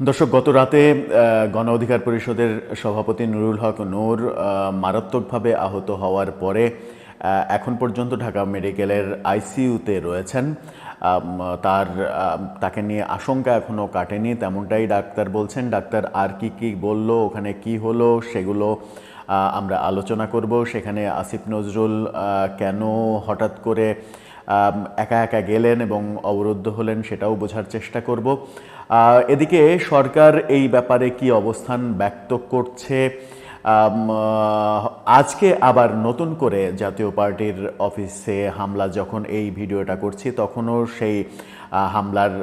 দর্শক, গত রাতে গণ অধিকার পরিষদের সভাপতি নুরুল হক নূর মারাত্মকভাবে আহত হওয়ার পরে এখন পর্যন্ত ঢাকা মেডিকেলের আইসিইউতে রয়েছেন। তাকে নিয়ে আশঙ্কা এখনও কাটেনি, তেমনটাই ডাক্তার বলছেন। ডাক্তার আর কি বলল, ওখানে কি হলো, সেগুলো আমরা আলোচনা করব। সেখানে আসিফ নজরুল কেন হঠাৎ করে একা একা গেলেন এবং অবরুদ্ধ হলেন, সেটাও বোঝার চেষ্টা করব। এদিকে সরকার এই ব্যাপারে কি অবস্থান ব্যক্ত করছে। আজকে আবার নতুন করে জাতীয় পার্টির অফিসে হামলা, যখন এই ভিডিওটা করছি তখনও সেই হামলার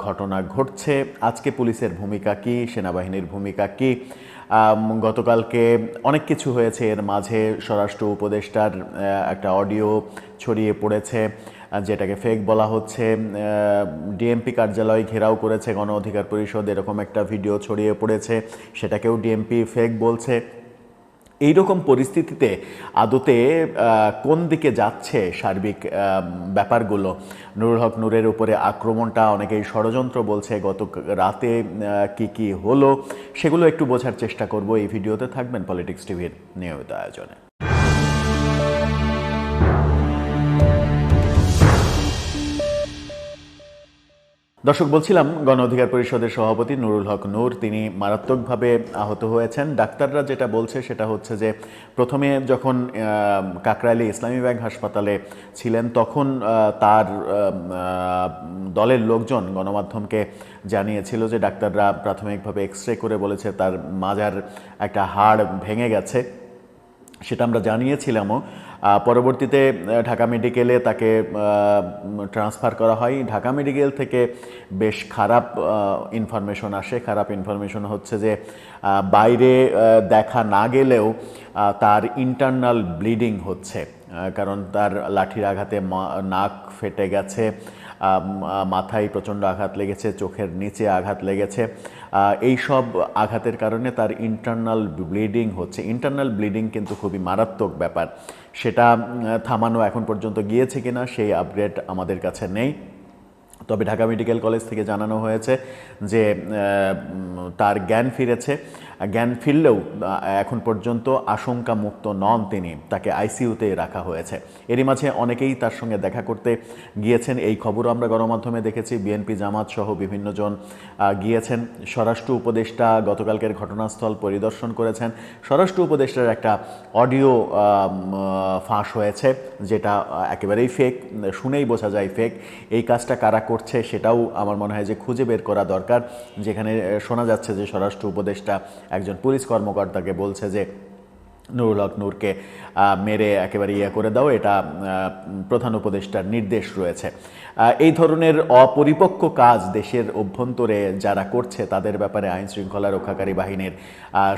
ঘটনা ঘটছে। আজকে পুলিশের ভূমিকা কি, সেনাবাহিনীর ভূমিকা কি? গতকালকে অনেক কিছু হয়েছে, এর মাঝে স্বরাষ্ট্র উপদেষ্টার একটা অডিও ছড়িয়ে পড়েছে, যেটাকে ফেক বলা হচ্ছে। ডিএমপি কার্যালয় ঘেরাও করেছে গণ অধিকার পরিষদ, এরকম একটা ভিডিও ছড়িয়ে পড়েছে, সেটাকেও ডিএমপি ফেক বলছে। এইরকম পরিস্থিতিতে আদতে কোন দিকে যাচ্ছে সার্বিক ব্যাপারগুলো? নুরুল হক নূরের উপরে আক্রমণটা অনেকেই ষড়যন্ত্র বলছে। গত রাতে কি হলো সেগুলো একটু বোঝার চেষ্টা করব। এই ভিডিওতে থাকবেন পলিটিক্স টিভির নিয়মিত আয়োজনে। দর্শক, বলছিলাম গণ অধিকার পরিষদের সভাপতি নুরুল হক নূর তিনি মারাত্মকভাবে আহত হয়েছেন। ডাক্তাররা যেটা বলছে সেটা হচ্ছে যে প্রথমে যখন কাকরাইলে ইসলামী ব্যাংক হাসপাতালে ছিলেন তখন তার দলের লোকজন গণমাধ্যমকে জানিয়েছিল যে ডাক্তাররা প্রাথমিকভাবে এক্স রে করে বলেছে তার মাজার একটা হাড় ভেঙে গেছে। সেটা আমরা জানিয়েছিলামও। পরবর্তীতে ঢাকা মেডিকেলে তাকে ট্রান্সফার করা হয়। ঢাকা মেডিকেল থেকে বেশ খারাপ ইনফরমেশন আসে। খারাপ ইনফরমেশন হচ্ছে যে বাইরে দেখা না গেলেও তার ইন্টারনাল ব্লিডিং হচ্ছে, কারণ তার লাঠির আঘাতে নাক ফেটে গেছে, মাথায় প্রচণ্ড আঘাত লেগেছে, চোখের নিচে আঘাত লেগেছে। এই সব আঘাতের কারণে তার ইন্টারনাল ব্লিডিং হচ্ছে। ইন্টারনাল ব্লিডিং কিন্তু খুবই মারাত্মক ব্যাপার। সেটা থামানো এখন পর্যন্ত গিয়েছে কিনা সেই আপডেট আমাদের কাছে নেই। তবে ঢাকা মেডিকেল কলেজ থেকে জানানো হয়েছে যে তার জ্ঞান ফিরেছে। জ্ঞান ফিরলেও এখন পর্যন্ত আশঙ্কা মুক্ত নন তিনি, তাকে আইসিইউতে রাখা হয়েছে। এরই মাঝে অনেকেই তার সঙ্গে দেখা করতে গিয়েছেন, এই খবরও আমরা গণমাধ্যমে দেখেছি। বিএনপি জামাত সহ বিভিন্ন জন গিয়েছেন। স্বরাষ্ট্র উপদেষ্টা গতকালকের ঘটনাস্থল পরিদর্শন করেছেন। স্বরাষ্ট্র উপদেষ্টার একটা অডিও ফাঁস হয়েছে, যেটা একেবারেই ফেক, শুনেই বোঝা যায় ফেক। এই কাজটা কারা করছে সেটাও আমার মনে হয় যে খুঁজে বের করা দরকার। যেখানে শোনা যাচ্ছে যে স্বরাষ্ট্র উপদেষ্টা একজন পুলিশ কর্মকর্তাকে বলছে যে নুরুল হক নূরকে মেরে একেবারে করে দাও, এটা প্রধান উপদেষ্টার নির্দেশ রয়েছে। এই ধরনের অপরিপক্ক কাজ দেশের অভ্যন্তরে যারা করছে তাদের ব্যাপারে আইন শৃঙ্খলা রক্ষাকারী বাহিনীর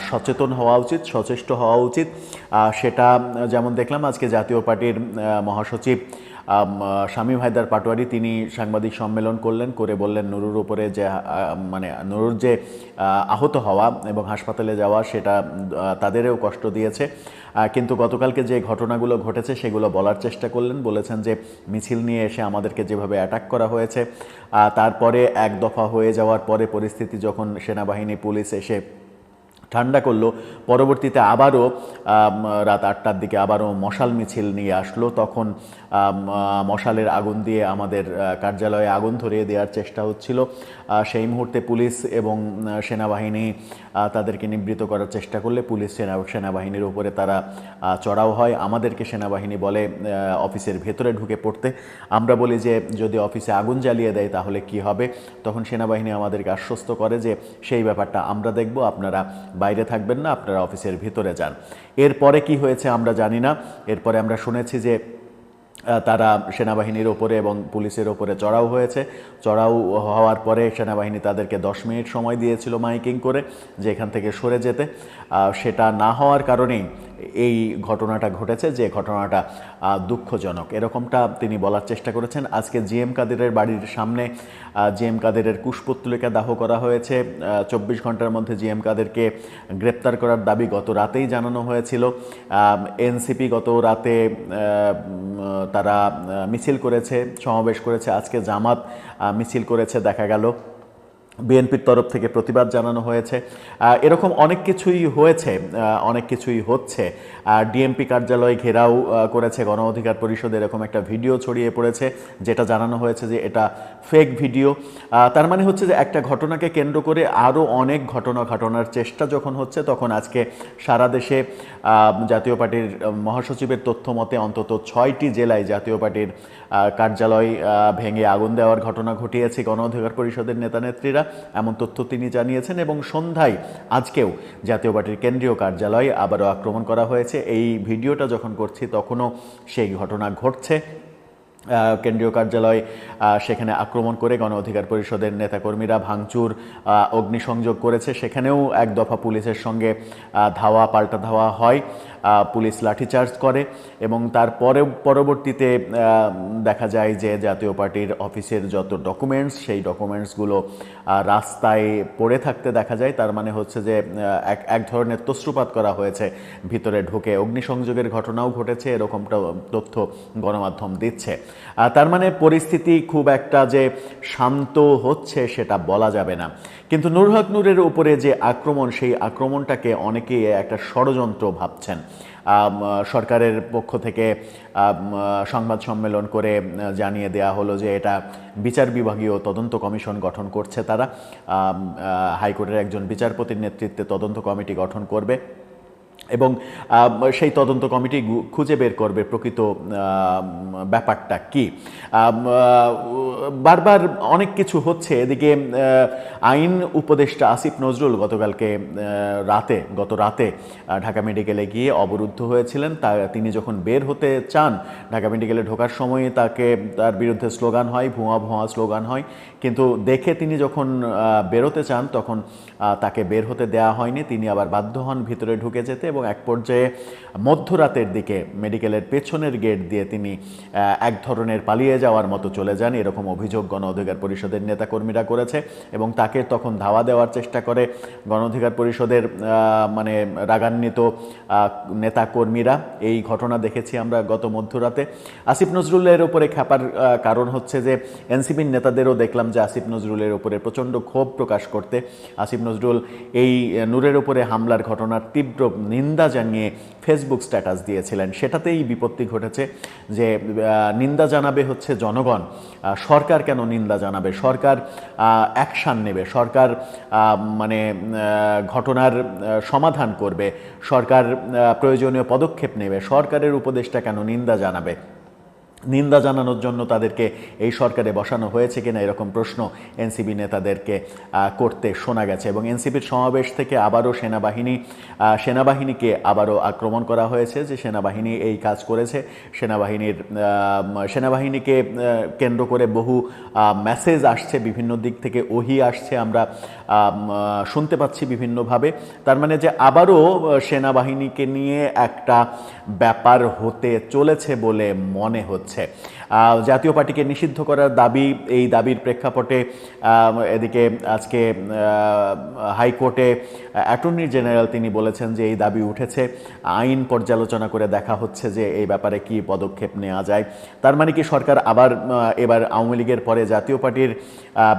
সচেতন হওয়া উচিত, সচেষ্ট হওয়া উচিত। সেটা যেমন দেখলাম আজকে জাতীয় পার্টির মহাসচিব শামীম হায়দার পাটোয়ারি তিনি সাংবাদিক সম্মেলন করলেন, করে বললেন নুরুর উপরে যে নুরুর যে আহত হওয়া এবং হাসপাতালে যাওয়া সেটা তাদেরও কষ্ট দিয়েছে। কিন্তু গতকালকে যে ঘটনাগুলো ঘটেছে সেগুলো বলার চেষ্টা করলেন। বলেছেন যে মিছিল নিয়ে এসে আমাদেরকে যেভাবে অ্যাটাক করা হয়েছে, তারপরে এক দফা হয়ে যাওয়ার পরে পরিস্থিতি যখন সেনাবাহিনী পুলিশ এসে ঠান্ডা করলো, পরবর্তীতে আবারও রাত 8টার দিকে আবারও মশাল মিছিল নিয়ে আসলো। তখন মশালের আগুন দিয়ে আমাদের কার্যালয়ে আগুন ধরিয়ে দেওয়ার চেষ্টা হচ্ছিল। সেই মুহূর্তে পুলিশ এবং সেনাবাহিনী তাদেরকে নিবৃত্ত করার চেষ্টা করলে পুলিশ সেনাবাহিনীর উপরে তারা চড়াও হয়। আমাদেরকে সেনাবাহিনী বলে অফিসের ভেতরে ঢুকে পড়তে। আমরা বলি যে যদি অফিসে আগুন জ্বালিয়ে দেয় তাহলে কি হবে? তখন সেনাবাহিনী আমাদেরকে আশ্বস্ত করে যে সেই ব্যাপারটা আমরা দেখব, আপনারা বাইরে থাকবেন না, আপনারা অফিসের ভিতরে যান। এরপরে কি হয়েছে আমরা জানি না। এরপরে আমরা শুনেছি যে তারা সেনাবাহিনীর ওপরে এবং পুলিশের ওপরে চড়াও হয়েছে। চড়াও হওয়ার পরে সেনাবাহিনী তাদেরকে 10 মিনিট সময় দিয়েছিল মাইকিং করে যে এখান থেকে সরে যেতে। সেটা না হওয়ার কারণেই এই ঘটনাটা ঘটেছে, যে ঘটনাটা দুঃখজনক, এরকমটা তিনি বলার চেষ্টা করেছেন। আজকে জিএম কাদেরের বাড়ির সামনে জিএম কাদেরের কুশপুত্তলিকা দাহ করা হয়েছে। 24 ঘন্টার মধ্যে জিএম কাদেরকে গ্রেপ্তার করার দাবি গত রাতেই জানানো হয়েছিল। এনসিপি গত রাতে তারা মিছিল করেছে, সমাবেশ করেছে। আজকে জামাত মিছিল করেছে দেখা গেল। বিএনপির তরফ থেকে প্রতিবাদ জানানো হয়েছে। এরকম অনেক কিছুই হয়েছে, অনেক কিছুই হচ্ছে। ডিএমপি কার্যালয় ঘেরাও করেছে গণ অধিকার পরিষদ, এরকম একটা ভিডিও ছড়িয়ে পড়েছে যেটা জানানো হয়েছে যে এটা ফেক ভিডিও। তার মানে হচ্ছে যে একটা ঘটনাকে কেন্দ্র করে আরও অনেক ঘটনা ঘটানোর চেষ্টা যখন হচ্ছে, তখন আজকে সারা দেশে জাতীয় পার্টির মহাসচিবের তথ্য মতে অন্তত 6টি জেলায় জাতীয় পার্টির কার্যালয় ভেঙে আগুন দেওয়ার ঘটনা ঘটিয়েছে গণ অধিকার পরিষদের নেতানেত্রীরা, এমন তথ্য তিনি জানিয়েছেন। এবং সন্ধ্যায় আজকেও জাতীয় পার্টির কেন্দ্রীয় কার্যালয় আবারও আক্রমণ করা হয়েছে। এই ভিডিওটা যখন করছি তখনও সেই ঘটনা ঘটছে। কেন্দ্রীয় কার্যালয় সেখানে আক্রমণ করে গণ অধিকার পরিষদের নেতাকর্মীরা ভাঙচুর, অগ্নিসংযোগ করেছে। সেখানেও এক দফা পুলিশের সঙ্গে পাল্টা ধাওয়া হয়, পুলিশ লাঠিচার্জ করে এবং তারপরে পরবর্তীতে দেখা যায় যে জাতীয় পার্টির অফিসের যত ডকুমেন্টস, সেই ডকুমেন্টসগুলো রাস্তায় পড়ে থাকতে দেখা যায়। তার মানে হচ্ছে যে এক ধরনের তছরুপাত করা হয়েছে ভিতরে ঢুকে। অগ্নিসংযোগের ঘটনাও ঘটেছে, এরকমটা তথ্য গণমাধ্যম দিচ্ছে। তার মানে পরিস্থিতি খুব একটা যে শান্ত হচ্ছে সেটা বলা যাবে না। কিন্তু নূরুল হক নূরের উপরে যে আক্রমণ, সেই আক্রমণটাকে অনেকেই একটা ষড়যন্ত্র ভাবছেন। সরকারের পক্ষ থেকে সংবাদ সম্মেলন করে জানিয়ে দেয়া হলো যে এটা বিচার বিভাগীয় তদন্ত কমিশন গঠন করছে তারা। হাইকোর্টের একজন বিচারপতির নেতৃত্বে তদন্ত কমিটি গঠন করবে এবং সেই তদন্ত কমিটি খুঁজে বের করবে প্রকৃত ব্যাপারটা কি। বারবার অনেক কিছু হচ্ছে। এদিকে আইন উপদেষ্টা আসিফ নজরুল গত রাতে ঢাকা মেডিকেলে গিয়ে অবরুদ্ধ হয়েছিলেন। তিনি যখন বের হতে চান, ঢাকা মেডিকেলে ঢোকার সময় তার বিরুদ্ধে স্লোগান হয়, ভুয়া ভুয়া স্লোগান হয়। কিন্তু দেখে তিনি যখন বেরোতে চান তখন তাকে বের হতে দেওয়া হয়নি। তিনি আবার বাধ্য হন ভিতরে ঢুকে যেতে এবং এক পর্যায়ে মধ্যরাতের দিকে মেডিকেলের পেছনের গেট দিয়ে তিনি এক ধরনের পালিয়ে যাওয়ার মতো চলে যান, এরকম অভিযোগ গণ অধিকার পরিষদের নেতাকর্মীরা করেছে। এবং তাকে তখন ধাওয়া দেওয়ার চেষ্টা করে গণ অধিকার পরিষদের রাগান্বিত নেতাকর্মীরা। এই ঘটনা দেখেছি আমরা গত মধ্যরাতে। আসিফ নজরুলের উপরে খ্যাপার কারণ হচ্ছে যে এনসিপির নেতাদেরও দেখলাম যে আসিফ নজরুলের উপরে প্রচণ্ড ক্ষোভ প্রকাশ করতে। আসিফ নজরুল এই নূরের উপরে হামলার ঘটনার তীব্র নিন্দা জানিয়ে ফেসবুক স্ট্যাটাস দিয়েছিলেন। সেটাতেই বিপত্তি ঘটেছে যে নিন্দা জানাবে হচ্ছে জনগণ, সরকার কেন নিন্দা জানাবে? সরকার অ্যাকশান নেবে, সরকার ঘটনার সমাধান করবে, সরকার প্রয়োজনীয় পদক্ষেপ নেবে। সরকারের উপদেষ্টা কেন নিন্দা জানাবে? নিন্দা জানানোর জন্য তাদেরকে এই সরকারে বসানো হয়েছে কিনা, এরকম প্রশ্ন এনসিপি নেতাদেরকে করতে শোনা গেছে। এবং এনসিপির সমাবেশ থেকে আবারও সেনাবাহিনীকে আবারও আক্রমণ করা হয়েছে যে সেনাবাহিনী এই কাজ করেছে। সেনাবাহিনীকে কেন্দ্র করে বহু মেসেজ আসছে, বিভিন্ন দিক থেকে ওহি আসছে, আমরা শুনতে পাচ্ছি বিভিন্নভাবে। তার মানে যে আবারও সেনাবাহিনীকে নিয়ে একটা ব্যাপার হতে চলেছে বলে মনে হচ্ছে। জাতীয় পার্টিকে নিষিদ্ধ করার দাবি, এই দাবির প্রেক্ষাপটে এদিকে আজকে হাইকোর্টে অ্যাটর্নি জেনারেল তিনি বলেছেন যে এই দাবি উঠেছে, আইন পর্যালোচনা করে দেখা হচ্ছে যে এই ব্যাপারে কি পদক্ষেপ নেওয়া যায়। তার মানে কি সরকার আবার এবার আওয়ামী লীগের পরে জাতীয় পার্টির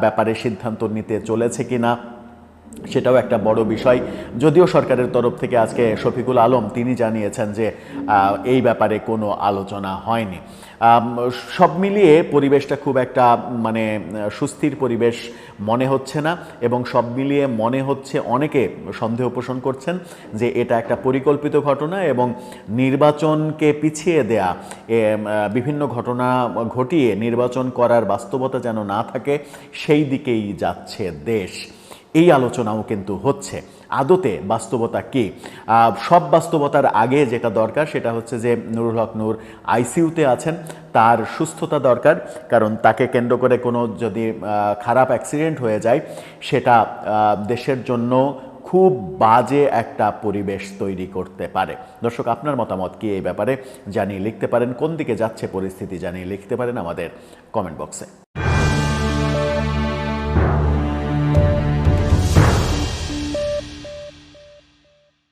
ব্যাপারে সিদ্ধান্ত নিতে চলেছে কিনা, সেটাও একটা বড় বিষয়। যদিও সরকারের তরফ থেকে আজকে শফিকুল আলম তিনি জানিয়েছেন যে এই ব্যাপারে কোনো আলোচনা হয়নি। সব মিলিয়ে পরিবেশটা খুব একটা সুস্থির পরিবেশ মনে হচ্ছে না এবং সব মিলিয়ে মনে হচ্ছে অনেকে সন্দেহ পোষণ করছেন যে এটা একটা পরিকল্পিত ঘটনা এবং নির্বাচনকে পিছিয়ে দেয়া, বিভিন্ন ঘটনা ঘটিয়ে নির্বাচন করার বাস্তবতা যেন না থাকে সেই দিকেই যাচ্ছে দেশ। এই আলোচনাও কিন্তু হচ্ছে। আদতে বাস্তবতা কি? সব বাস্তবতার আগে যেটা দরকার সেটা হচ্ছে যে নূরুল হক নূর আইসিইউতে আছেন, তার সুস্থতা দরকার। কারণ তাকে কেন্দ্র করে কোনো যদি খারাপ অ্যাক্সিডেন্ট হয়ে যায় সেটা দেশের জন্য খুব বাজে একটা পরিবেশ তৈরি করতে পারে। দর্শক, আপনার মতামত কি এই ব্যাপারে জানিয়ে লিখতে পারেন। কোন দিকে যাচ্ছে পরিস্থিতি জানিয়ে লিখতে পারেন আমাদের কমেন্ট বক্সে।